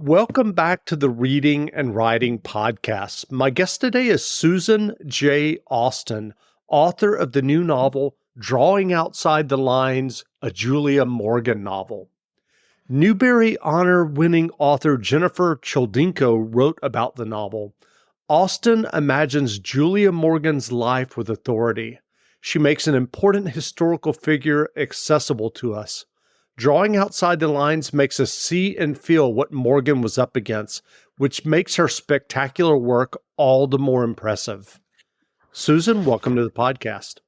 Welcome back to the Reading and Writing Podcast. My guest today is Susan J. Austin, author of the new novel, Drawing Outside the Lines, a Julia Morgan novel. Newbery Honor-winning author Jennifer Choldinko wrote about the novel. Austin imagines Julia Morgan's life with authority. She makes an important historical figure accessible to us. Drawing Outside the Lines makes us see and feel what Morgan was up against, which makes her spectacular work all the more impressive. Susan, welcome to the podcast.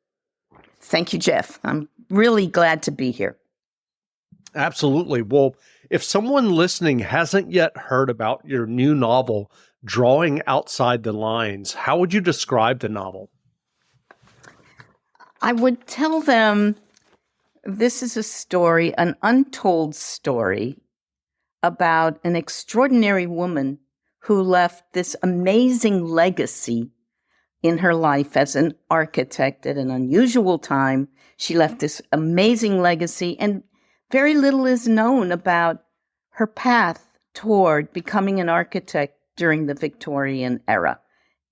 Thank you, Jeff. I'm really glad to be here. Absolutely. Well, if someone listening hasn't yet heard about your new novel, Drawing Outside the Lines, how would you describe the novel? I would tell them this is a story, an untold story about an extraordinary woman who left this amazing legacy in her life as an architect at an unusual time. She left this amazing legacy, and very little is known about her path toward becoming an architect during the Victorian era.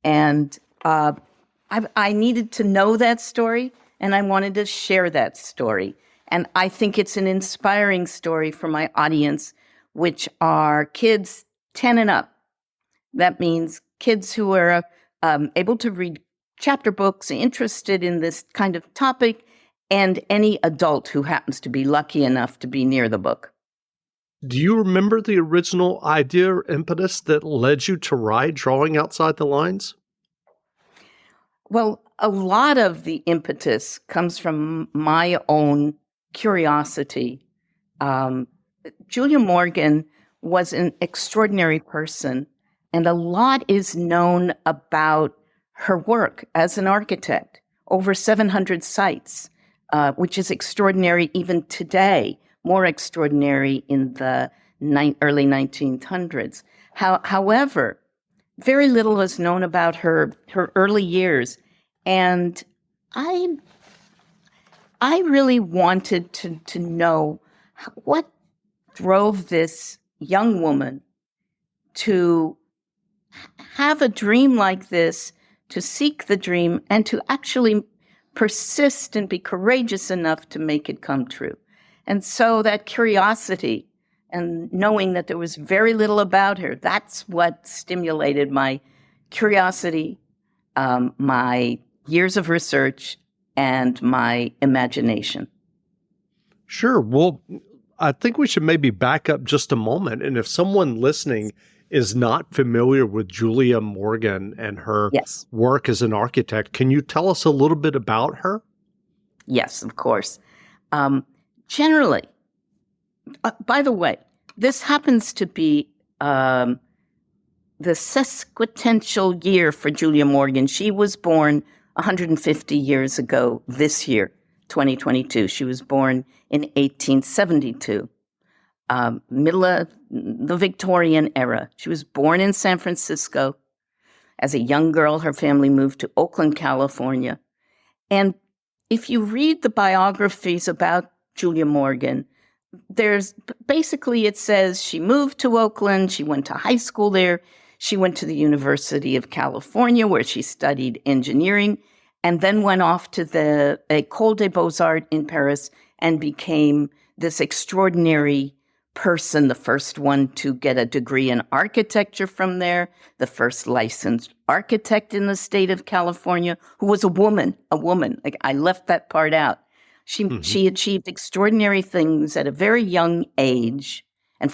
And I needed to know that story, and I wanted to share that story. And I think it's an inspiring story for my audience, which are kids 10 and up. That means kids who are able to read chapter books, interested in this kind of topic, and any adult who happens to be lucky enough to be near the book. Do you remember the original idea or impetus that led you to write Drawing Outside the Lines? Well, a lot of the impetus comes from my own curiosity. Julia Morgan was an extraordinary person, and a lot is known about her work as an architect. Over 700 sites, which is extraordinary even today, more extraordinary in the early 1900s. However, very little is known about her early years, and I really wanted to know what drove this young woman to have a dream like this, to seek the dream, and to actually persist and be courageous enough to make it come true. And so that curiosity and knowing that there was very little about her, that's what stimulated my curiosity, my years of research, and my imagination. Sure. Well, I think we should maybe back up just a moment. And if someone listening is not familiar with Julia Morgan and her work as an architect, can you tell us a little bit about her? Yes, of course. Generally, by the way, this happens to be the sesquipedal year for Julia Morgan. She was born 150 years ago this year, 2022. She was born in 1872, middle of the Victorian era. She was born in San Francisco. As a young girl, her family moved to Oakland, California. And if you read the biographies about Julia Morgan, it says she moved to Oakland, she went to high school there, she went to the University of California where she studied engineering, and then went off to the École des Beaux-Arts in Paris and became this extraordinary person, the first one to get a degree in architecture from there, the first licensed architect in the state of California, who was a woman. Like, I left that part out. She achieved extraordinary things at a very young age and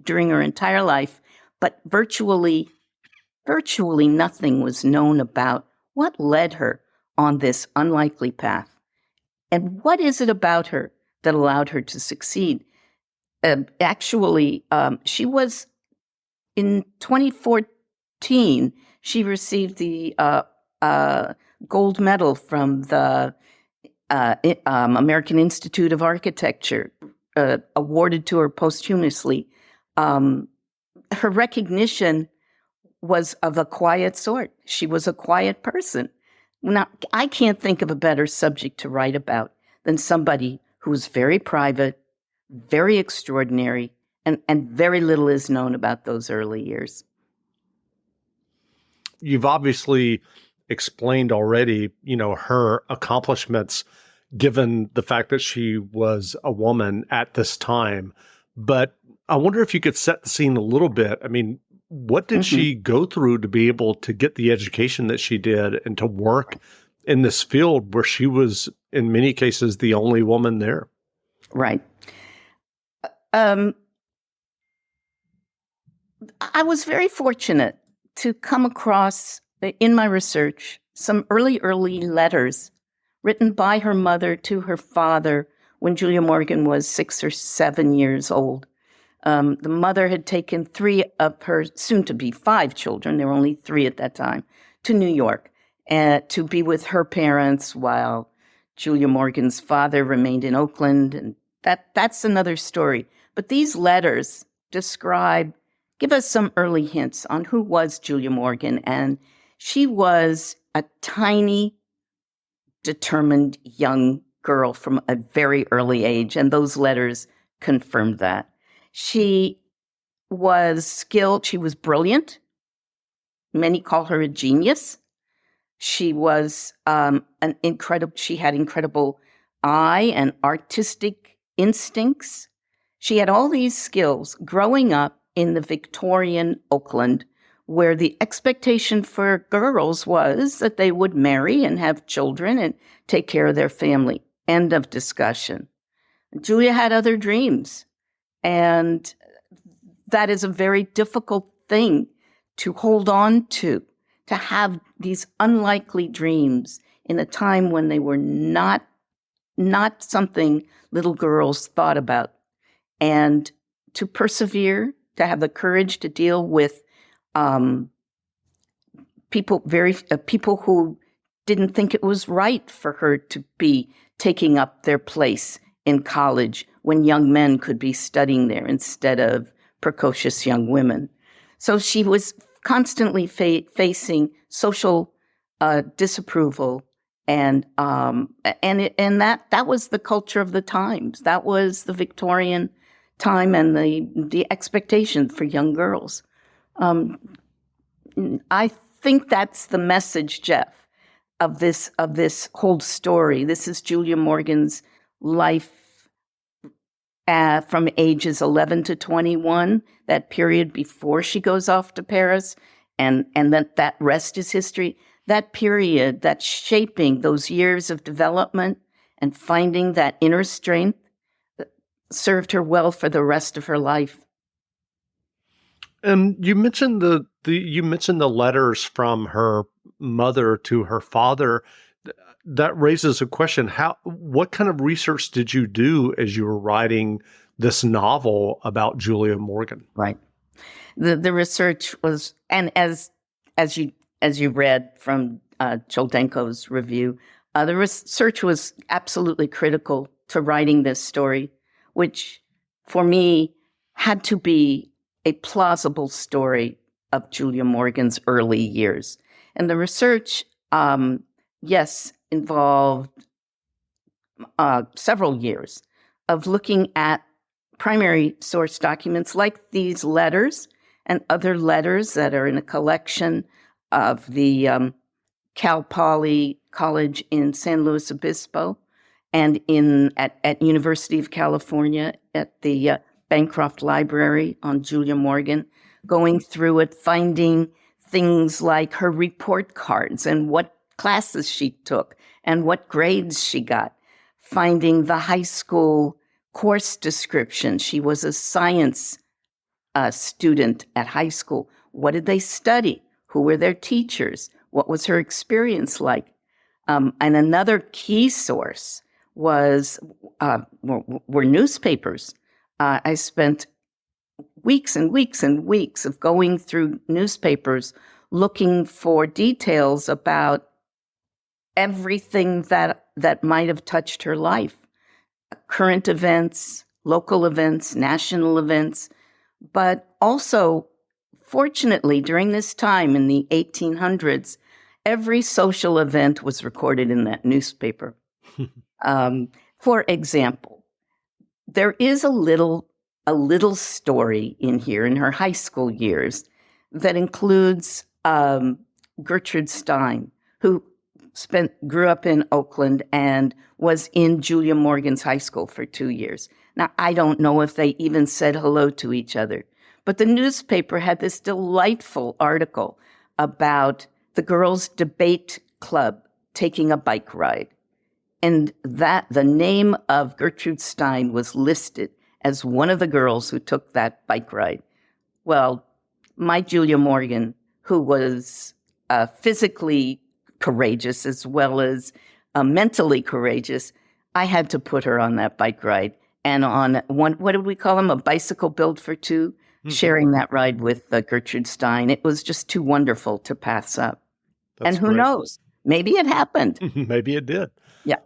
during her entire life, but virtually nothing was known about what led her on this unlikely path. And what is it about her that allowed her to succeed? She was, in 2014, she received the gold medal from the American Institute of Architecture, awarded to her posthumously. Her recognition was of a quiet sort. She was a quiet person. Now, I can't think of a better subject to write about than somebody who was very private, very extraordinary, And very little is known about those early years. You've obviously explained already, her accomplishments given the fact that she was a woman at this time. But I wonder if you could set the scene a little bit. I mean, what did she go through to be able to get the education that she did and to work in this field where she was, in many cases, the only woman there? Right. I was very fortunate to come across, in my research, some early letters written by her mother to her father when Julia Morgan was 6 or 7 years old. The mother had taken 3 of her soon-to-be 5 children, there were only 3 at that time, to New York to be with her parents while Julia Morgan's father remained in Oakland. And that's another story. But these letters give us some early hints on who was Julia Morgan. And she was a tiny, determined young girl from a very early age. And those letters confirmed that. She was skilled. She was brilliant. Many call her a genius. She was she had incredible eye and artistic instincts. She had all these skills growing up in the Victorian Oakland, where the expectation for girls was that they would marry and have children and take care of their family. End of discussion. Julia had other dreams, and that is a very difficult thing to hold on to have these unlikely dreams in a time when they were not something little girls thought about. And to persevere, to have the courage to deal with people who didn't think it was right for her to be taking up their place in college when young men could be studying there instead of precocious young women. So she was constantly facing social disapproval, and that was the culture of the times. That was the Victorian time and the expectation for young girls. I think that's the message, Jeff, of this whole story. This is Julia Morgan's life from ages 11 to 21, that period before she goes off to Paris, and that rest is history. That period, that shaping, those years of development and finding that inner strength served her well for the rest of her life. And you mentioned the letters from her mother to her father. That raises a question. What kind of research did you do as you were writing this novel about Julia Morgan? Right. The research was, and as you read from Choldenko's review, the research was absolutely critical to writing this story, which for me had to be a plausible story of Julia Morgan's early years. And the research, yes, involved several years of looking at primary source documents like these letters and other letters that are in a collection of the Cal Poly College in San Luis Obispo and at University of California at the Bancroft Library on Julia Morgan, going through it, finding things like her report cards and what classes she took and what grades she got, finding the high school course description. She was a science student at high school. What did they study? Who were their teachers? What was her experience like? And another key source were newspapers. I spent weeks and weeks and weeks of going through newspapers looking for details about everything that might have touched her life. Current events, local events, national events, but also, fortunately, during this time in the 1800s, every social event was recorded in that newspaper. For example, there is a little a little story in here in her high school years that includes Gertrude Stein, who grew up in Oakland and was in Julia Morgan's high school for 2 years. Now, I don't know if they even said hello to each other, but the newspaper had this delightful article about the girls' debate club taking a bike ride. And that the name of Gertrude Stein was listed as one of the girls who took that bike ride. Well, my Julia Morgan, who was physically courageous as well as mentally courageous, I had to put her on that bike ride. And on one, what did we call them? A bicycle built for two, sharing that ride with Gertrude Stein. It was just too wonderful to pass up. That's and who great. knows? Maybe it happened. Maybe it did. Yeah.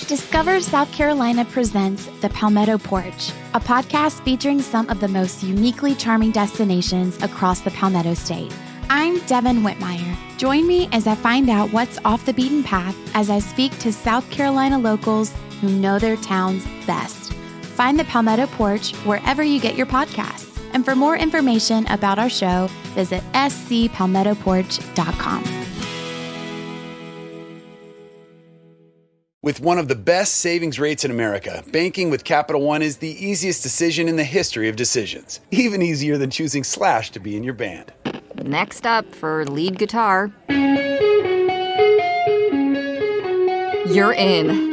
Discover South Carolina presents The Palmetto Porch, a podcast featuring some of the most uniquely charming destinations across the Palmetto State. I'm Devin Whitmire. Join me as I find out what's off the beaten path as I speak to South Carolina locals who know their towns best. Find The Palmetto Porch wherever you get your podcasts. And for more information about our show, visit scpalmettoporch.com. With one of the best savings rates in America, banking with Capital One is the easiest decision in the history of decisions. Even easier than choosing Slash to be in your band. Next up for lead guitar. You're in.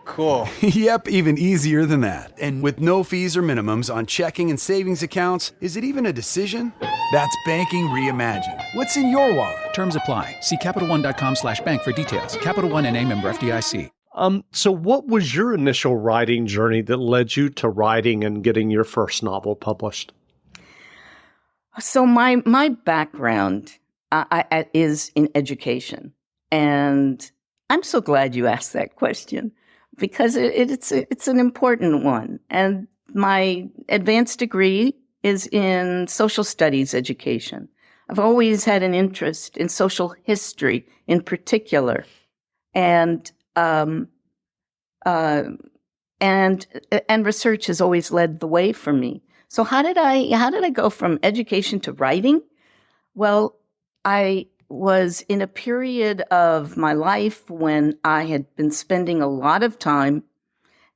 Cool. Yep, even easier than that. And with no fees or minimums on checking and savings accounts, is it even a decision? That's banking reimagined. What's in your wallet? Terms apply. See CapitalOne.com/bank for details. Capital One N.A. member FDIC. So what was your initial writing journey that led you to writing and getting your first novel published? So my background is in education, and I'm so glad you asked that question because it's an important one. And my advanced degree is in social studies education. I've always had an interest in social history in particular, and research has always led the way for me. So how did I go from education to writing? Well, I was in a period of my life when I had been spending a lot of time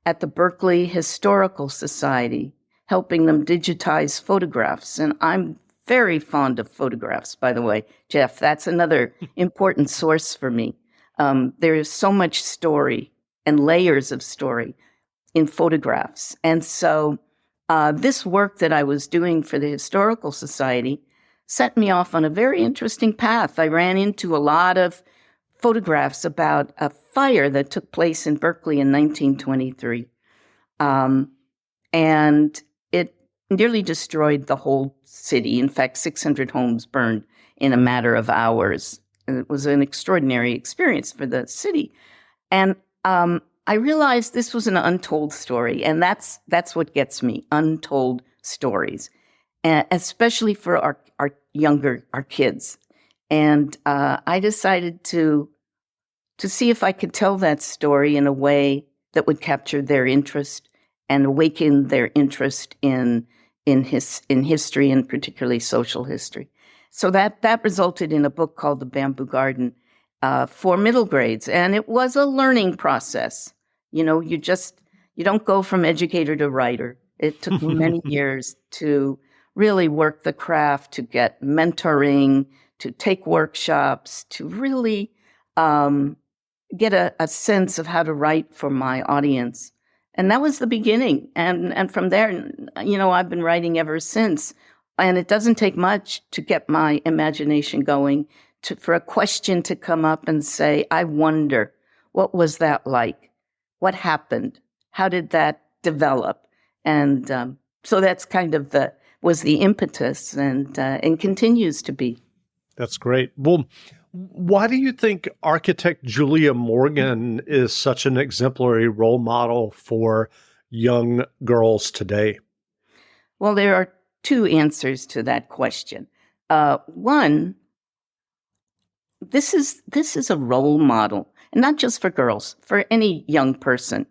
at the Berkeley Historical Society, helping them digitize photographs. And I'm very fond of photographs, by the way, Jeff. That's another important source for me. There is so much story and layers of story in photographs. And so this work that I was doing for the Historical Society set me off on a very interesting path. I ran into a lot of photographs about a fire that took place in Berkeley in 1923. And it nearly destroyed the whole city. In fact, 600 homes burned in a matter of hours. And it was an extraordinary experience for the city. And I realized this was an untold story, and that's what gets me, untold stories, especially for our kids. And I decided to see if I could tell that story in a way that would capture their interest and awaken their interest in history, and particularly social history. So that resulted in a book called The Bamboo Garden for middle grades. And it was a learning process. You know, you don't go from educator to writer. It took me many years to really work the craft, to get mentoring, to take workshops, to really get a sense of how to write for my audience. And that was the beginning. And from there, you know, I've been writing ever since. And it doesn't take much to get my imagination going, for a question to come up and say, I wonder, what was that like? What happened? How did that develop? And so that's kind of was the impetus and continues to be. That's great. Well, why do you think architect Julia Morgan is such an exemplary role model for young girls today? Well, there are two answers to that question. One, this is a role model, and not just for girls, for any young person.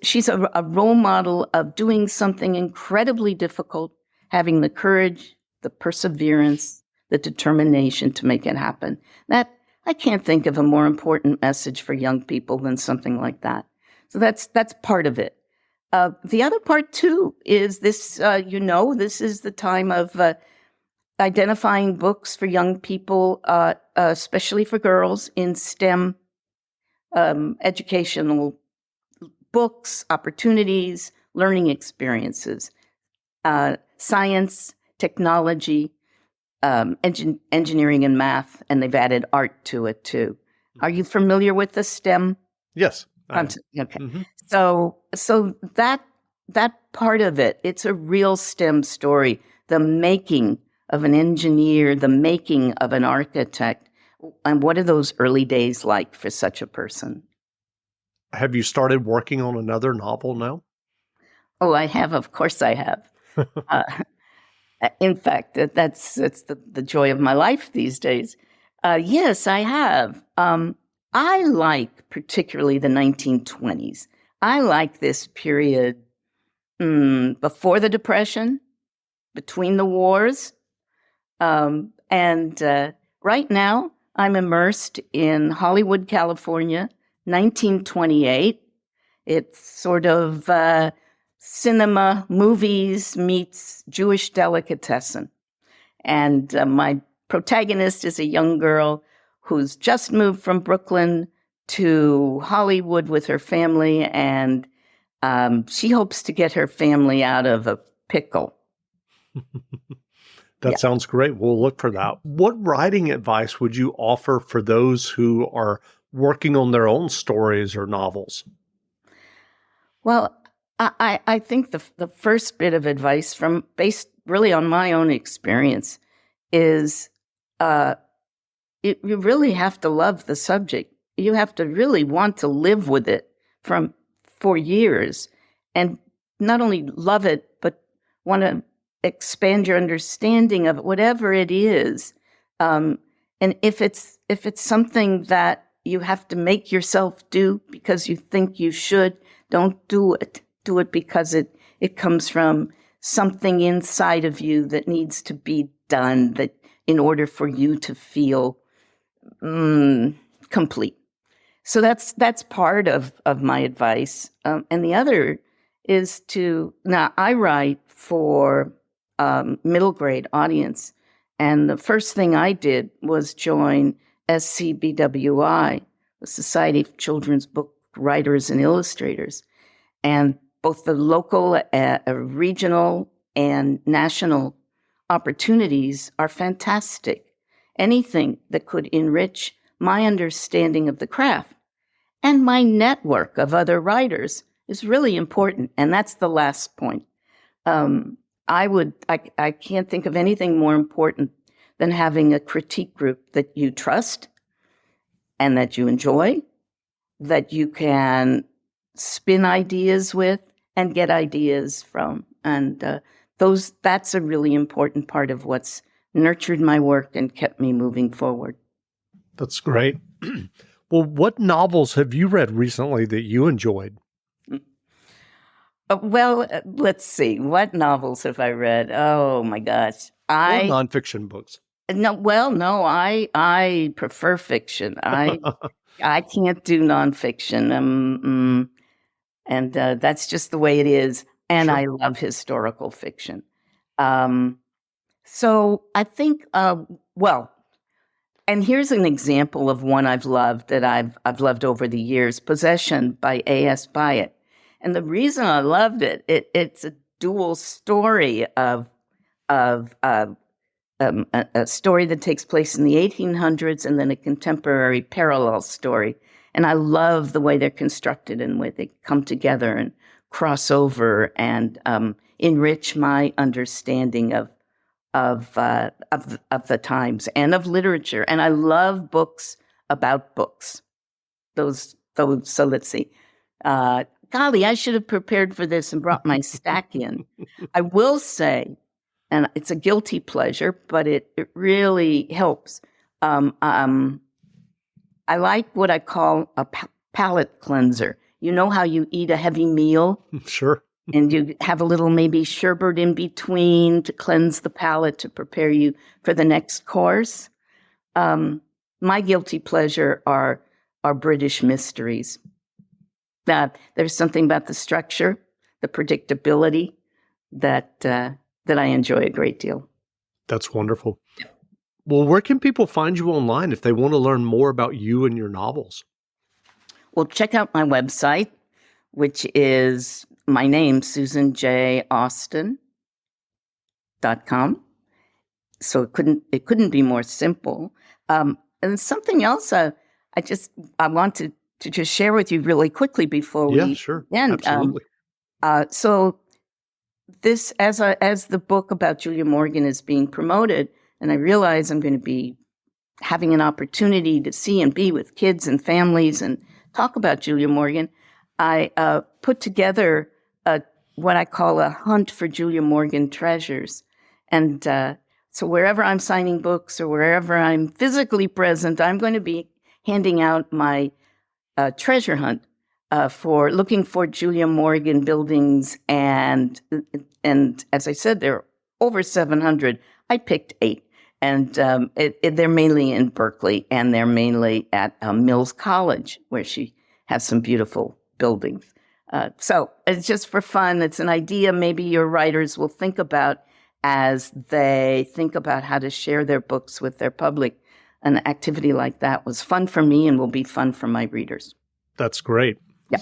she's a role model of doing something incredibly difficult, having the courage, the perseverance, the determination to make it happen. That I can't think of a more important message for young people than something like that. So that's part of it. The other part too is this. This is the time of identifying books for young people, especially for girls in STEM educational books, opportunities, learning experiences, science, technology, engineering and math, and they've added art to it too. Are you familiar with the STEM? Yes. Okay. Mm-hmm. So that part of it, it's a real STEM story. The making of an engineer, the making of an architect, and what are those early days like for such a person? Have you started working on another novel now? Oh, I have. Of course, I have. In fact, that's the joy of my life these days. Yes, I have. I like particularly the 1920s. I like this period before the Depression, between the wars, and right now I'm immersed in Hollywood, California, 1928. It's sort of cinema, movies meets Jewish delicatessen. And my protagonist is a young girl who's just moved from Brooklyn to Hollywood with her family, and she hopes to get her family out of a pickle. That sounds great. We'll look for that. What writing advice would you offer for those who are working on their own stories or novels? Well, I think the first bit of advice based really on my own experience is you really have to love the subject. You have to really want to live with it for years, and not only love it, but want to expand your understanding of whatever it is. And if it's something that you have to make yourself do because you think you should, don't do it. Do it because it comes from something inside of you that needs to be done, that in order for you to feel complete. So that's part of my advice. And the other is now I write for middle grade audience. And the first thing I did was join SCBWI, the Society of Children's Book Writers and Illustrators. And both the local, regional, and national opportunities are fantastic. Anything that could enrich my understanding of the craft and my network of other writers is really important. And that's the last point. I can't think of anything more important than having a critique group that you trust and that you enjoy, that you can spin ideas with and get ideas from. And that's a really important part of what's nurtured my work and kept me moving forward. That's great. Well, what novels have you read recently that you enjoyed? Let's see. What novels have I read? Oh my gosh. Nonfiction books. No, I prefer fiction. I can't do nonfiction. And that's just the way it is. And Sure. I love historical fiction. So I think, and here's an example of one I've loved that I've loved over the years, Possession by A.S. Byatt. And the reason I loved it's a dual story of a story that takes place in the 1800s and then a contemporary parallel story. And I love the way they're constructed and where they come together and cross over and enrich my understanding of the times and of literature. And I love books about books. Those. So let's see. Golly, I should have prepared for this and brought my stack in. I will say, and it's a guilty pleasure, but it really helps. I like what I call a palate cleanser. you know how you eat a heavy meal Sure. and you have a little maybe sherbet in between to cleanse the palate to prepare you for the next course. My guilty pleasure are British mysteries. There's something about the structure, the predictability that I enjoy a great deal. That's wonderful. Well, where can people find you online if they want to learn more about you and your novels? Well, check out my website, which is my name, SusanJAustin.com. So it couldn't be more simple. And something else I wanted to just share with you really quickly before we sure. end. Absolutely. So this, as the book about Julia Morgan is being promoted, and I realize I'm going to be having an opportunity to see and be with kids and families and talk about Julia Morgan, I put together what I call a hunt for Julia Morgan treasures. And so wherever I'm signing books or wherever I'm physically present, I'm going to be handing out my treasure hunt for looking for Julia Morgan buildings. And as I said, there are over 700. I picked 8. And they're mainly in Berkeley, and they're mainly at Mills College, where she has some beautiful buildings. So it's just for fun. It's an idea maybe your writers will think about as they think about how to share their books with their public. An activity like that was fun for me and will be fun for my readers. That's great. Yeah.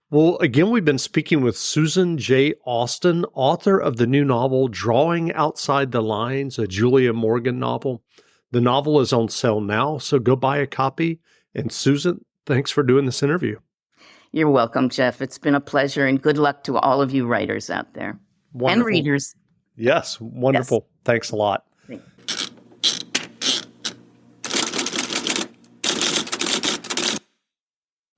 Well, again, we've been speaking with Susan J. Austin, author of the new novel, Drawing Outside the Lines, a Julia Morgan novel. The novel is on sale now, so go buy a copy. And Susan, thanks for doing this interview. You're welcome, Jeff. It's been a pleasure, and good luck to all of you writers out there. Wonderful. And readers. Yes, wonderful. Yes. Thanks a lot.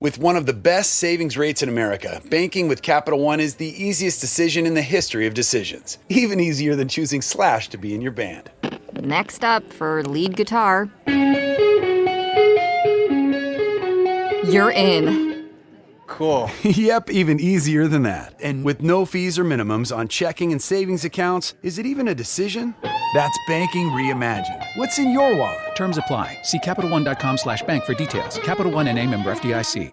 With one of the best savings rates in America, banking with Capital One is the easiest decision in the history of decisions. Even easier than choosing Slash to be in your band. Next up for lead guitar. You're in. Cool. Yep, even easier than that. And with no fees or minimums on checking and savings accounts, is it even a decision? That's banking reimagined. What's in your wallet? Terms apply. See CapitalOne.com/bank for details. Capital One NA, member FDIC.